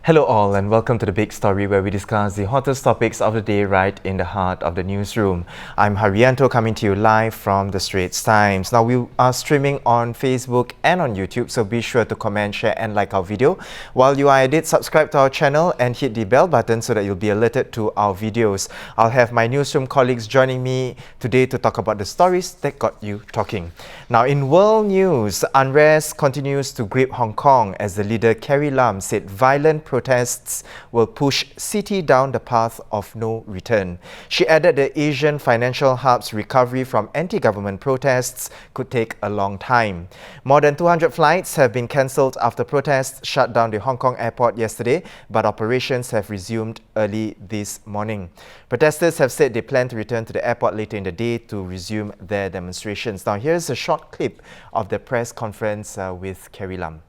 Hello all and welcome to The Big Story, where we discuss the hottest topics of the day right in the heart of the newsroom. I'm Haryanto, coming to you live from the Straits Times. Now we are streaming on Facebook and on YouTube, so be sure to comment, share and like our video. While you are at it, subscribe to our channel and hit the bell button so that you'll be alerted to our videos. I'll have my newsroom colleagues joining me today to talk about the stories that got you talking. Now in world news, unrest continues to grip Hong Kong as the leader Carrie Lam said violent protests will push city down the path of no return. She added the Asian financial hub's recovery from anti-government protests could take a long time. More than 200 flights have been cancelled after protests shut down the Hong Kong airport yesterday, but operations have resumed early this morning. Protesters have said they plan to return to the airport later in the day to resume their demonstrations. Now here's a short clip of the press conference with Carrie Lam.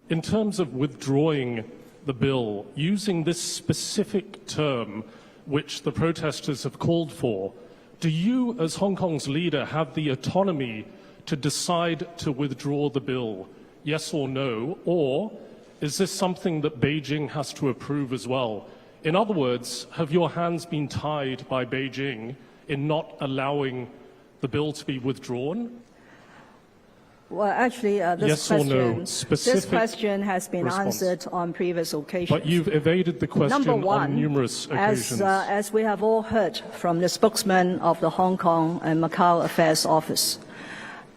In terms of withdrawing the bill, using this specific term which the protesters have called for, do you, as Hong Kong's leader, have the autonomy to decide to withdraw the bill? Yes or no? Or is this something that Beijing has to approve as well? In other words, have your hands been tied by Beijing in not allowing the bill to be withdrawn? Well, actually, this question has been answered on previous occasions. But you've evaded the question Number one, on numerous occasions. As we have all heard from the spokesman of the Hong Kong and Macau Affairs Office,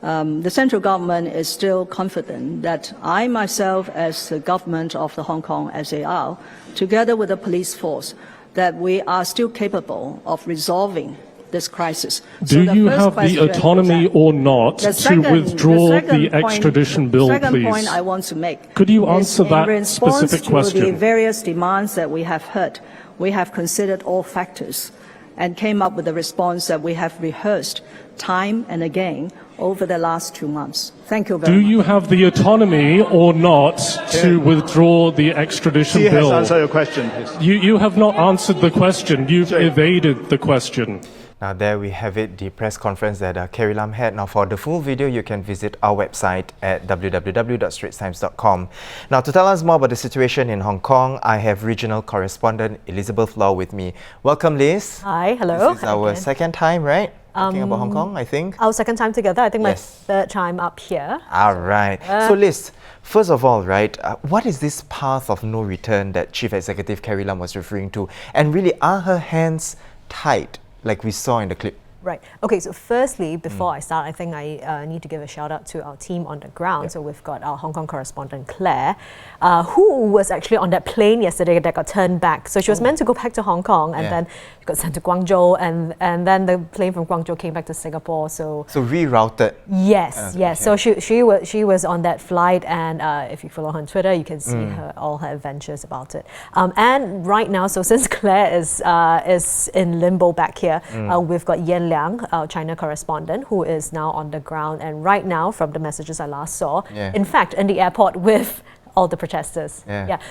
the central government is still confident that I myself, as the government of the Hong Kong SAR, together with the police force, that we are still capable of resolving this crisis. Do you have the autonomy or not to withdraw the extradition bill, please? The second point I want to make. Could you answer that specific question? In response to the various demands that we have heard, we have considered all factors and came up with a response that we have rehearsed time and again over the last 2 months. Thank you very much. Do you have the autonomy or not to withdraw the extradition bill? Answer your question, please. You have not answered the question. You've evaded the question. Now there we have it, the press conference that Carrie Lam had. Now for the full video, you can visit our website at www.straitstimes.com. Now to tell us more about the situation in Hong Kong, I have regional correspondent Elizabeth Law with me. Welcome, Liz. Hi, hello. This is our second time, right? Talking about Hong Kong, I think. Our second time together. I think my third time up here. All right. So Liz, first of all, right, what is this path of no return that Chief Executive Carrie Lam was referring to? And really, are her hands tied, like we saw in the clip? Right. Okay, so firstly, before I start, I think I need to give a shout out to our team on the ground. So we've got our Hong Kong correspondent, Claire, who was actually on that plane yesterday that got turned back. So she was meant to go back to Hong Kong and then she got sent to Guangzhou and then the plane from Guangzhou came back to Singapore. So rerouted? Yes, yes. So she was on that flight, and if you follow her on Twitter, you can see all her adventures about it. And right now, so since Claire is in limbo back here, we've got Yan Liang, our China correspondent, who is now on the ground, and right now, from the messages I last saw, in fact, in the airport with all the protesters.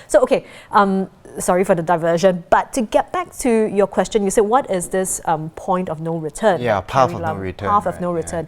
So okay, sorry for the diversion, but to get back to your question, you said what is this point of no return? Path of no return. Path of no return.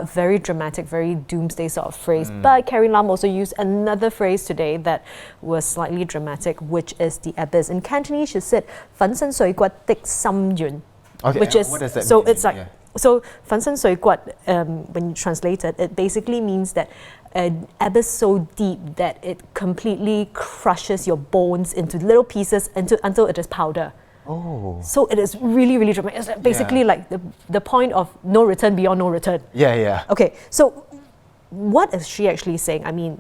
Very dramatic, very doomsday sort of phrase. But Carrie Lam also used another phrase today that was slightly dramatic, which is the abyss. In Cantonese, she said, 粉身碎骨的深淵. Okay, which is, what does that so mean? it's like, so 粉身碎骨, when you translate it, it basically means that an abyss so deep that it completely crushes your bones into little pieces until it is powder. Oh. So it is really, really dramatic. It's basically like the point of no return beyond no return. Okay, so what is she actually saying? I mean,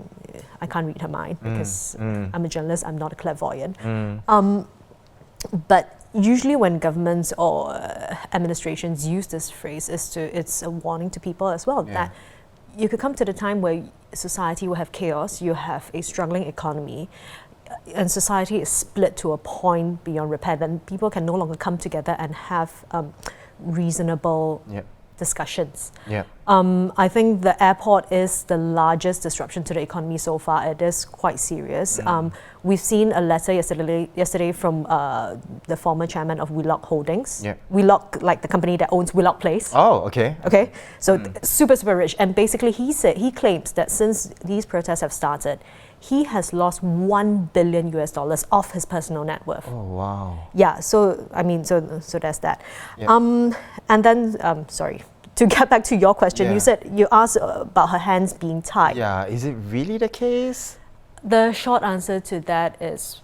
I can't read her mind because I'm a journalist, I'm not a clairvoyant. But usually when governments or administrations use this phrase, it's a warning to people as well that you could come to the time where society will have chaos, you have a struggling economy, and society is split to a point beyond repair, then people can no longer come together and have reasonable discussions. I think the airport is the largest disruption to the economy so far. It is quite serious. We've seen a letter yesterday from the former chairman of Wheelock Holdings. Wheelock, like the company that owns Wheelock Place. Oh, okay. Okay, so super, super rich. And basically he claims that since these protests have started, he has lost $1 billion off his personal net worth. Oh, wow. Yeah, so I mean, so that's that. Yep. And then, sorry, to get back to your question, Yeah. you asked about her hands being tied. Yeah, is it really the case? The short answer to that is,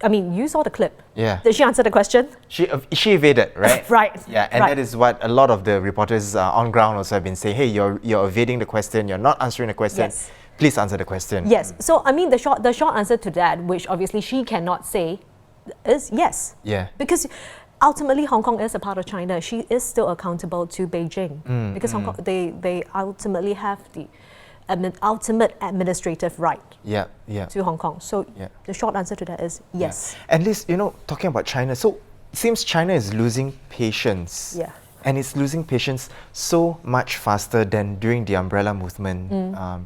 I mean, you saw the clip. Yeah. Did she answer the question? She evaded, right? Right. Yeah, and right. that is what a lot of the reporters on ground also have been saying. Hey, you're evading the question. You're not answering the question. Yes. Please answer the question. Yes. So I mean, the short answer to that, which obviously she cannot say, is yes. Yeah. Because ultimately, Hong Kong is a part of China. She is still accountable to Beijing because Hong Kong they ultimately have the ultimate administrative right Yeah, yeah. to Hong Kong. So Yeah. the short answer to that is yes. And Liz, talking about China, so it seems China is losing patience. Yeah. And it's losing patience so much faster than during the umbrella movement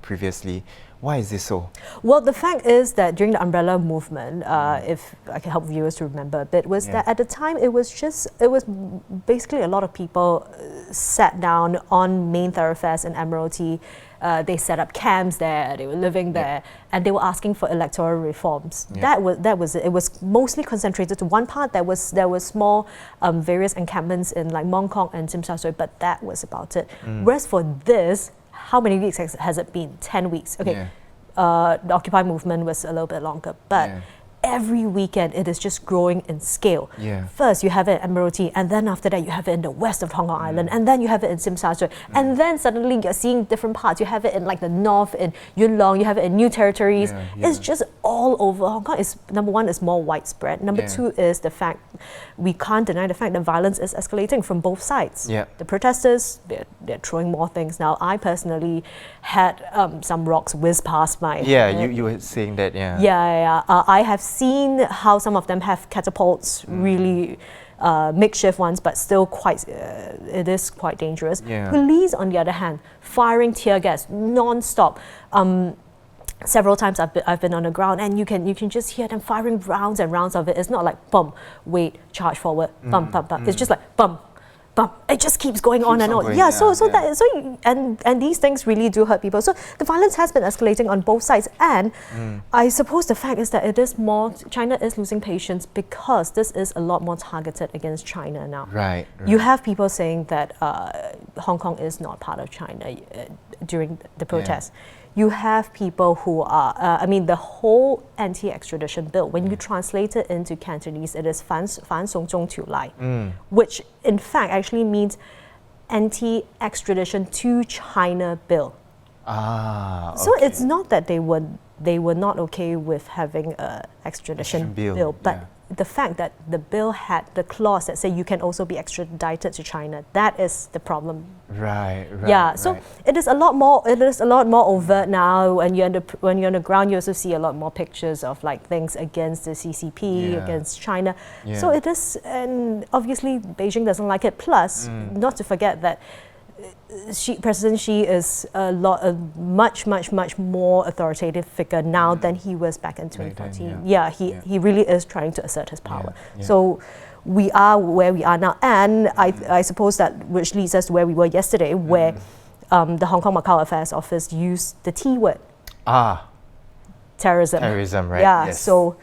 previously. Why is this so? Well, the fact is that during the umbrella movement, if I can help viewers to remember a bit, was that at the time it was basically a lot of people sat down on main thoroughfares in Admiralty. They set up camps there. They were living there, and they were asking for electoral reforms. That was it. It was mostly concentrated to one part. There was small various encampments in like Mong Kok and Tsim Sha Tsui, but that was about it. Whereas for this, how many weeks has it been? 10 weeks. Okay. The Occupy movement was a little bit longer, but every weekend it is just growing in scale. First you have it in Admiralty, and then after that you have it in the west of Hong Kong Island, and then you have it in Tsim Sha Tsui, and then suddenly you're seeing different parts. You have it in like the north, in Yuen Long, you have it in New Territories. It's just all over Hong Kong. Number one, is more widespread. Number two is the fact, we can't deny the fact that violence is escalating from both sides. The protesters, they're throwing more things now. I personally had some rocks whiz past my head. You were saying that, I have seen how some of them have catapults, really makeshift ones, but still it is quite dangerous. Police, on the other hand, firing tear gas non-stop. Several times I've been on the ground, and you can just hear them firing rounds and rounds of it. It's not like bum, wait, charge forward, bum, bum, bum. It's just like bum, bum. It just keeps going on and on. And these things really do hurt people. So the violence has been escalating on both sides, and I suppose the fact is that it is more. China is losing patience because this is a lot more targeted against China now. Right. You have people saying that Hong Kong is not part of China during the protests. You have people who are, the whole anti-extradition bill, when you translate it into Cantonese, it is 反送中条例, which in fact actually means anti-extradition to China bill. So it's not that they were not okay with having an extradition bill, but the fact that the bill had the clause that say you can also be extradited to China, that is the problem. Right. So it is a lot more overt now. When you're on the ground, you also see a lot more pictures of like things against the CCP, against China. So it is, and obviously Beijing doesn't like it. Plus, not to forget that President Xi is a much more authoritative figure now than he was back in 2014. He really is trying to assert his power. So we are where we are now, and I suppose that which leads us to where we were yesterday, where the Hong Kong Macau Affairs Office used the T word. Terrorism. Terrorism, right? So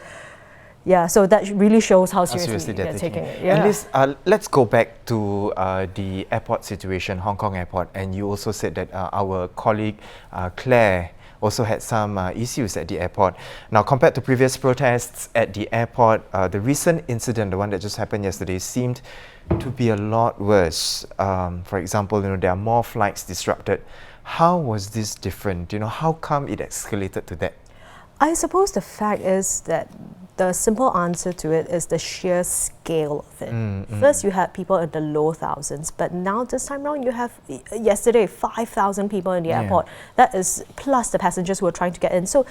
that really shows how seriously they're taking it. And Liz, let's go back to the airport situation, Hong Kong airport. And you also said that our colleague Claire also had some issues at the airport. Now, compared to previous protests at the airport, the recent incident, the one that just happened yesterday, seemed to be a lot worse. For example, there are more flights disrupted. How was this different? How come it escalated to that? I suppose the fact is that the simple answer to it is the sheer scale of it. First, you had people in the low thousands, but now this time around, you have yesterday 5,000 people in the airport. That is plus the passengers who were trying to get in. So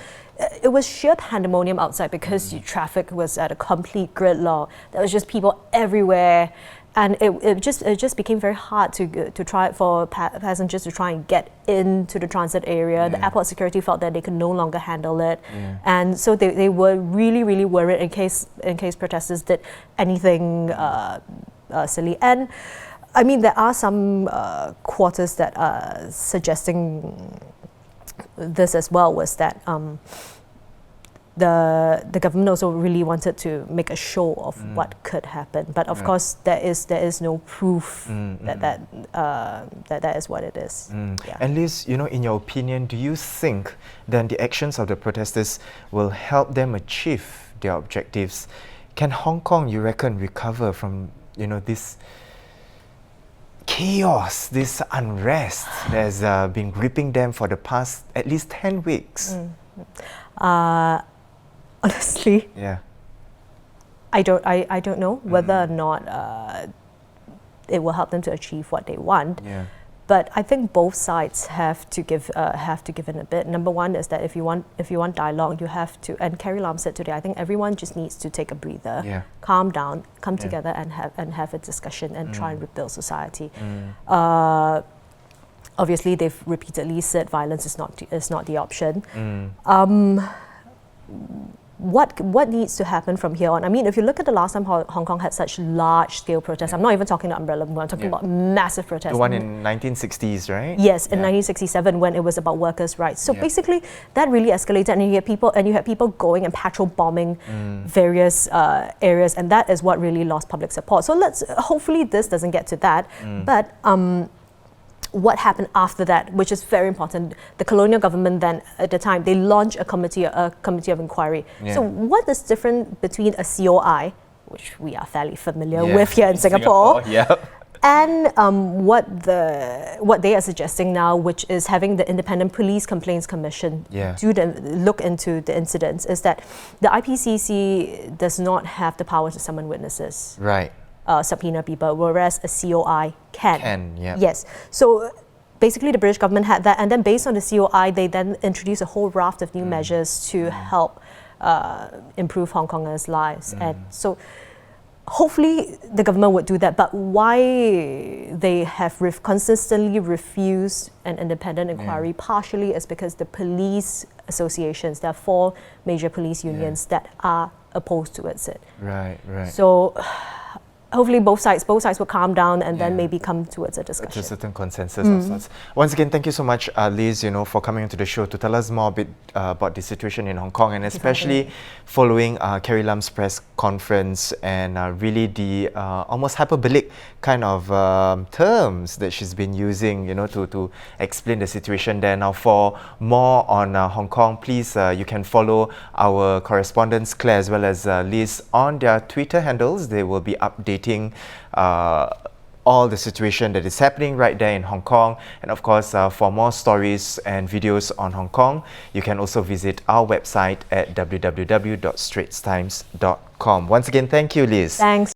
it was sheer pandemonium outside because traffic was at a complete gridlock. There was just people everywhere. And it just became very hard to try for passengers to try and get into the transit area. The airport security felt that they could no longer handle it, and so they were really worried in case protesters did anything silly. And I mean, there are some quarters that are suggesting this as well. Was that the government also really wanted to make a show of what could happen, but of course there is no proof that is what it is. Yeah. And Liz, in your opinion, do you think then the actions of the protesters will help them achieve their objectives? Can Hong Kong, you reckon, recover from this chaos, this unrest that has been gripping them for the past at least 10 weeks? Honestly, yeah, I don't know whether or not it will help them to achieve what they want. Yeah. But I think both sides have to give in a bit. Number one is that if you want dialogue, you have to. And Carrie Lam said today, I think everyone just needs to take a breather, calm down, come together, and have a discussion and try and rebuild society. Obviously, they've repeatedly said violence is not the option. What needs to happen from here on? I mean, if you look at the last time Hong Kong had such large-scale protests, I'm not even talking the umbrella movement, I'm talking about massive protests. The one in 1960s, right? Yes, in 1967 when it was about workers' rights. So basically, that really escalated, and you had people going and patrol bombing various areas, and that is what really lost public support. So hopefully this doesn't get to that, but. What happened after that, which is very important. The colonial government then, at the time, they launched a committee of inquiry. So what is different between a COI, which we are fairly familiar with here in Singapore, and what they are suggesting now, which is having the Independent Police Complaints Commission look into the incidents, is that the IPCC does not have the power to summon witnesses. Right. Subpoena people, whereas a COI can. Yeah. Yes. So basically the British government had that, and then based on the COI, they then introduced a whole raft of new measures to help improve Hong Kongers' lives. And so hopefully the government would do that, but why they have consistently refused an independent inquiry partially is because the police associations, there are 4 major police unions that are opposed towards it. Right. So hopefully both sides will calm down and then maybe come towards a discussion. To a certain consensus of sorts. Once again, thank you so much, Liz, for coming into the show to tell us more a bit about the situation in Hong Kong, and especially following Carrie Lam's press conference and really the almost hyperbolic kind of terms that she's been using, to explain the situation there. Now, for more on Hong Kong, please, you can follow our correspondents, Claire as well as Liz, on their Twitter handles. They will be updating all the situation that is happening right there in Hong Kong. And of course, for more stories and videos on Hong Kong, you can also visit our website at www.straitstimes.com. Once again, thank you, Liz. Thanks.